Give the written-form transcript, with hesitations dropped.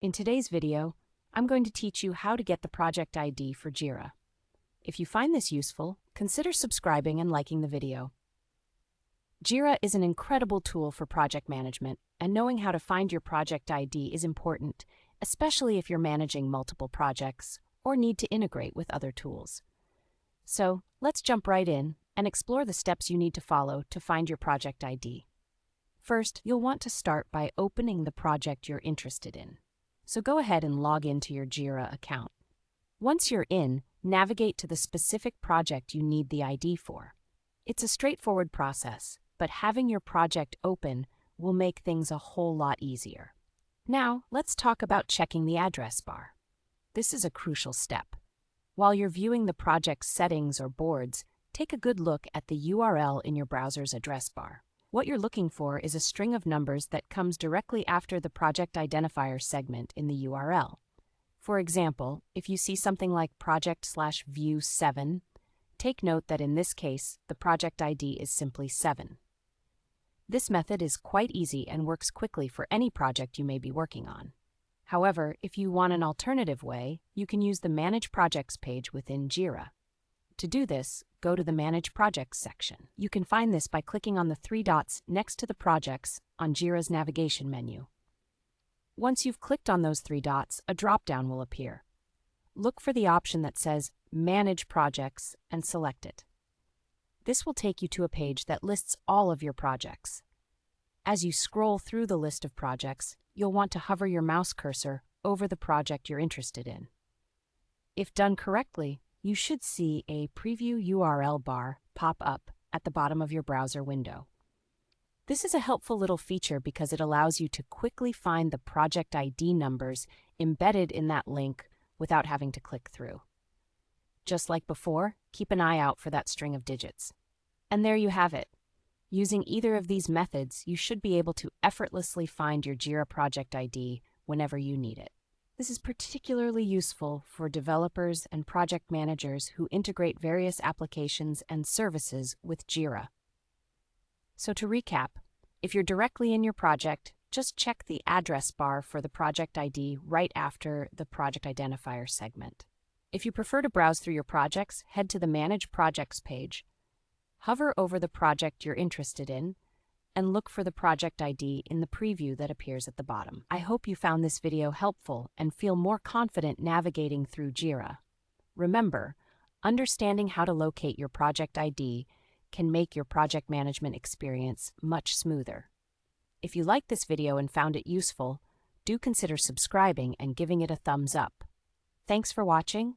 In today's video, I'm going to teach you how to get the project ID for Jira. If you find this useful, consider subscribing and liking the video. Jira is an incredible tool for project management, and knowing how to find your project ID is important, especially if you're managing multiple projects or need to integrate with other tools. So, let's jump right in and explore the steps you need to follow to find your project ID. First, you'll want to start by opening the project you're interested in. So go ahead and log into your Jira account. Once you're in, navigate to the specific project you need the ID for. It's a straightforward process, but having your project open will make things a whole lot easier. Now, let's talk about checking the address bar. This is a crucial step. While you're viewing the project's settings or boards, take a good look at the URL in your browser's address bar. What you're looking for is a string of numbers that comes directly after the project identifier segment in the URL. For example, if you see something like project/view7, take note that in this case, the project ID is simply 7. This method is quite easy and works quickly for any project you may be working on. However, if you want an alternative way, you can use the Manage Projects page within Jira. To do this, go to the Manage Projects section. You can find this by clicking on the 3 dots next to the projects on Jira's navigation menu. Once you've clicked on those 3 dots, a drop-down will appear. Look for the option that says Manage Projects and select it. This will take you to a page that lists all of your projects. As you scroll through the list of projects, you'll want to hover your mouse cursor over the project you're interested in. If done correctly, you should see a Preview URL bar pop up at the bottom of your browser window. This is a helpful little feature because it allows you to quickly find the project ID numbers embedded in that link without having to click through. Just like before, keep an eye out for that string of digits. And there you have it. Using either of these methods, you should be able to effortlessly find your Jira project ID whenever you need it. This is particularly useful for developers and project managers who integrate various applications and services with Jira. So to recap, if you're directly in your project, just check the address bar for the project ID right after the project identifier segment. If you prefer to browse through your projects, head to the Manage Projects page, hover over the project you're interested in, and look for the project ID in the preview that appears at the bottom. I hope you found this video helpful and feel more confident navigating through Jira. Remember, understanding how to locate your project ID can make your project management experience much smoother. If you liked this video and found it useful, do consider subscribing and giving it a thumbs up. Thanks for watching,